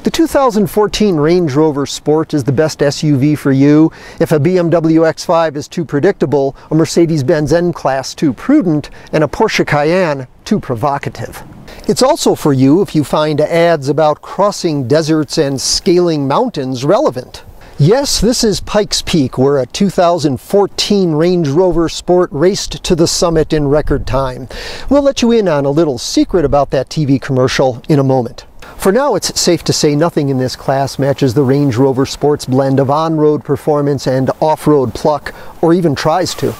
The 2014 Range Rover Sport is the best SUV for you. If a BMW X5 is too predictable, a Mercedes-Benz N-Class too prudent, and a Porsche Cayenne too provocative. It's also for you if you find ads about crossing deserts and scaling mountains relevant. Yes, this is Pikes Peak, where a 2014 Range Rover Sport raced to the summit in record time. We'll let you in on a little secret about that TV commercial in a moment. For now, it's safe to say nothing in this class matches the Range Rover Sport's blend of on-road performance and off-road pluck, or even tries to.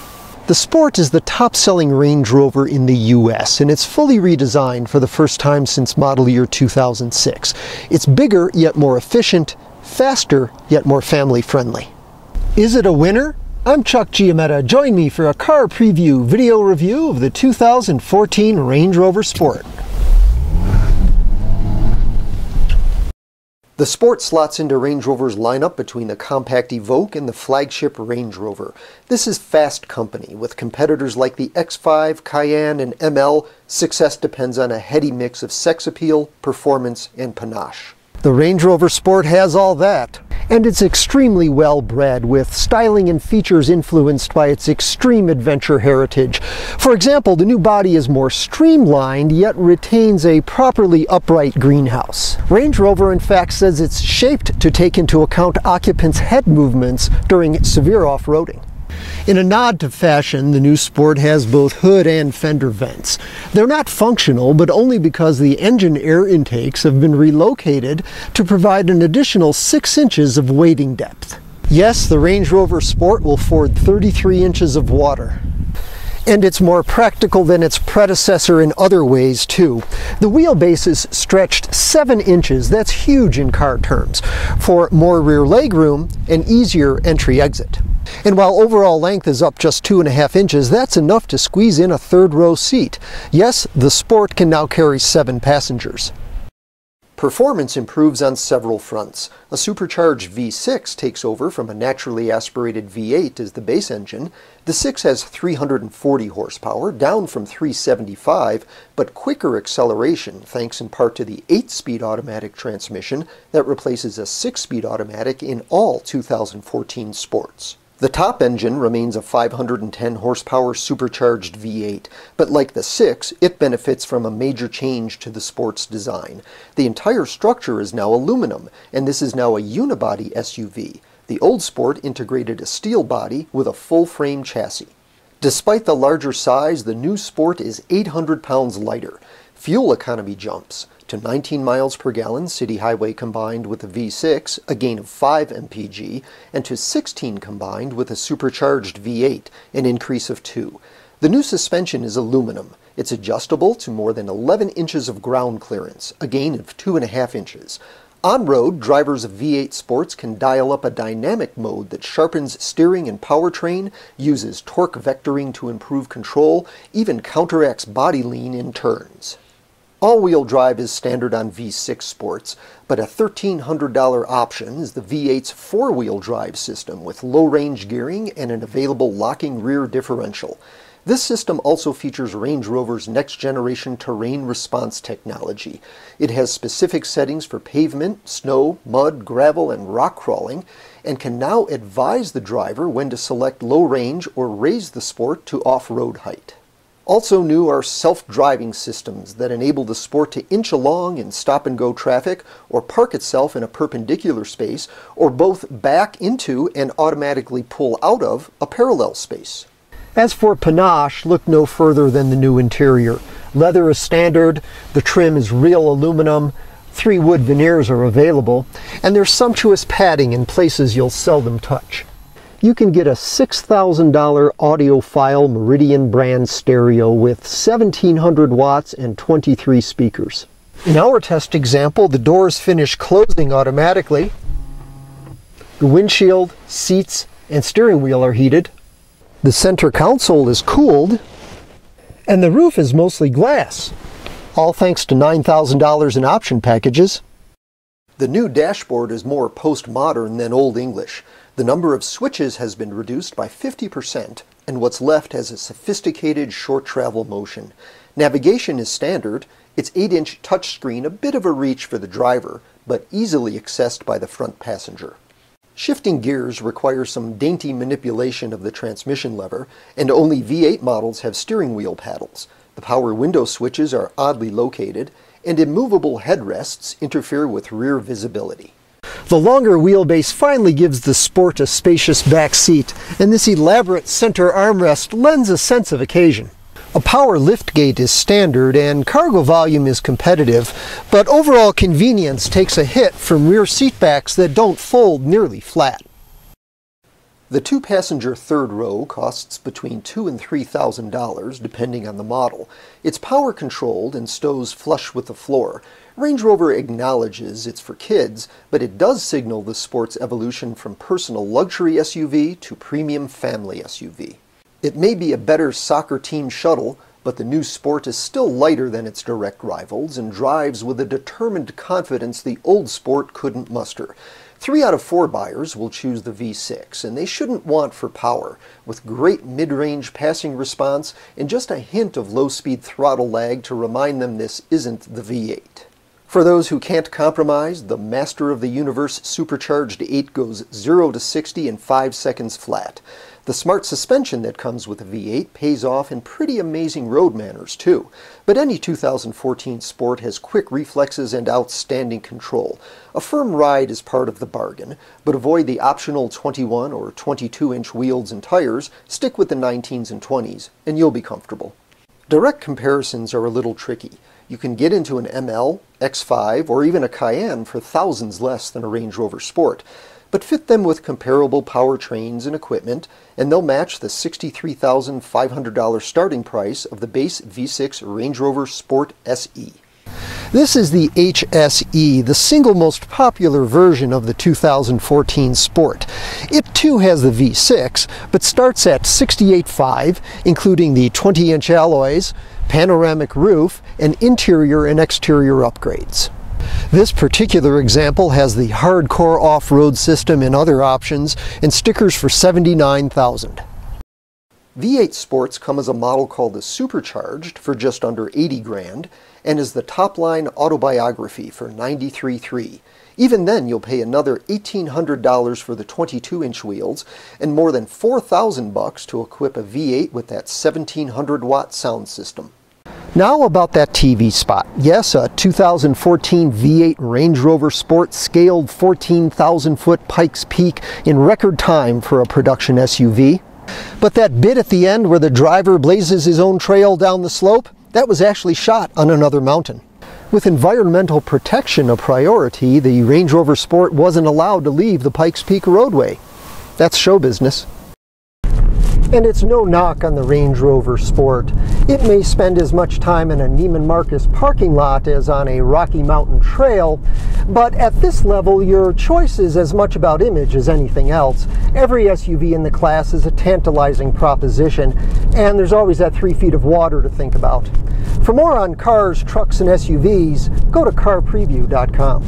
The Sport is the top-selling Range Rover in the US, and it's fully redesigned for the first time since model year 2006. It's bigger, yet more efficient, faster, yet more family-friendly. Is it a winner? I'm Chuck Giametta. Join me for a car preview video review of the 2014 Range Rover Sport. The Sport slots into Range Rover's lineup between the compact Evoque and the flagship Range Rover. This is fast company. With competitors like the X5, Cayenne, and ML, success depends on a heady mix of sex appeal, performance, and panache. The Range Rover Sport has all that. And it's extremely well bred, with styling and features influenced by its extreme adventure heritage. For example, the new body is more streamlined, yet retains a properly upright greenhouse. Range Rover, in fact, says it's shaped to take into account occupants' head movements during severe off-roading. In a nod to fashion, the new Sport has both hood and fender vents. They're not functional, but only because the engine air intakes have been relocated to provide an additional 6 inches of wading depth. Yes, the Range Rover Sport will ford 33 inches of water. And it's more practical than its predecessor in other ways, too. The wheelbase is stretched 7 inches, that's huge in car terms, for more rear legroom and easier entry-exit. And while overall length is up just 2.5 inches, that's enough to squeeze in a third-row seat. Yes, the Sport can now carry 7 passengers. Performance improves on several fronts. A supercharged V6 takes over from a naturally aspirated V8 as the base engine. The 6 has 340 horsepower, down from 375, but quicker acceleration thanks in part to the 8-speed automatic transmission that replaces a 6-speed automatic in all 2014 Sports. The top engine remains a 510 horsepower supercharged V8, but like the 6, it benefits from a major change to the Sport's design. The entire structure is now aluminum, and this is now a unibody SUV. The old Sport integrated a steel body with a full-frame chassis. Despite the larger size, the new Sport is 800 pounds lighter. Fuel economy jumps to 19 miles per gallon city highway combined with the V6, a gain of 5 mpg, and to 16 combined with a supercharged V8, an increase of 2. The new suspension is aluminum. It's adjustable to more than 11 inches of ground clearance, a gain of 2.5 inches. On-road, drivers of V8 Sports can dial up a dynamic mode that sharpens steering and powertrain, uses torque vectoring to improve control, even counteracts body lean in turns. All-wheel drive is standard on V6 Sports, but a $1,300 option is the V8's four-wheel drive system with low-range gearing and an available locking rear differential. This system also features Range Rover's next-generation terrain response technology. It has specific settings for pavement, snow, mud, gravel, and rock crawling, and can now advise the driver when to select low range or raise the Sport to off-road height. Also new are self-driving systems that enable the Sport to inch along in stop-and-go traffic or park itself in a perpendicular space, or both back into and automatically pull out of a parallel space. As for panache, look no further than the new interior. Leather is standard, the trim is real aluminum, 3 wood veneers are available, and there's sumptuous padding in places you'll seldom touch. You can get a $6,000 audiophile Meridian brand stereo with 1,700 watts and 23 speakers. In our test example, the doors finish closing automatically. The windshield, seats, and steering wheel are heated. The center console is cooled, and the roof is mostly glass, all thanks to $9,000 in option packages. The new dashboard is more postmodern than Old English. The number of switches has been reduced by 50%, and what's left has a sophisticated short travel motion. Navigation is standard. Its 8-inch touchscreen a bit of a reach for the driver, but easily accessed by the front passenger. Shifting gears requires some dainty manipulation of the transmission lever, and only V8 models have steering wheel paddles. The power window switches are oddly located, and immovable headrests interfere with rear visibility. The longer wheelbase finally gives the Sport a spacious back seat, and this elaborate center armrest lends a sense of occasion. A power liftgate is standard and cargo volume is competitive, but overall convenience takes a hit from rear seatbacks that don't fold nearly flat. The two-passenger third row costs between $2,000 and $3,000 depending on the model. It's power-controlled and stows flush with the floor. Range Rover acknowledges it's for kids, but it does signal the Sport's evolution from personal luxury SUV to premium family SUV. It may be a better soccer team shuttle, but the new Sport is still lighter than its direct rivals and drives with a determined confidence the old Sport couldn't muster. 3 out of 4 buyers will choose the V6, and they shouldn't want for power, with great mid-range passing response and just a hint of low-speed throttle lag to remind them this isn't the V8. For those who can't compromise, the Master of the Universe supercharged 8 goes 0 to 60 in 5 seconds flat. The smart suspension that comes with the V8 pays off in pretty amazing road manners too, but any 2014 Sport has quick reflexes and outstanding control. A firm ride is part of the bargain, but avoid the optional 21 or 22-inch wheels and tires, stick with the 19s and 20s, and you'll be comfortable. Direct comparisons are a little tricky. You can get into an ML, X5, or even a Cayenne for thousands less than a Range Rover Sport, but fit them with comparable powertrains and equipment, and they'll match the $63,500 starting price of the base V6 Range Rover Sport SE. This is the HSE, the single most popular version of the 2014 Sport. It too has the V6, but starts at $68,500, including the 20-inch alloys, panoramic roof, and interior and exterior upgrades. This particular example has the hardcore off-road system and other options, and stickers for $79,000. V8 Sports come as a model called the Supercharged for just under $80,000, and is the top-line autobiography for $93,300. Even then, you'll pay another $1,800 for the 22-inch wheels, and more than $4,000 to equip a V8 with that 1,700-watt sound system. Now about that TV spot. Yes, a 2014 V8 Range Rover Sport scaled 14,000-foot Pikes Peak in record time for a production SUV. But that bit at the end where the driver blazes his own trail down the slope, that was actually shot on another mountain. With environmental protection a priority, the Range Rover Sport wasn't allowed to leave the Pikes Peak roadway. That's show business. And it's no knock on the Range Rover Sport. It may spend as much time in a Neiman Marcus parking lot as on a Rocky Mountain trail, but at this level your choice is as much about image as anything else. Every SUV in the class is a tantalizing proposition, and there's always that 3 feet of water to think about. For more on cars, trucks, and SUVs, go to carpreview.com.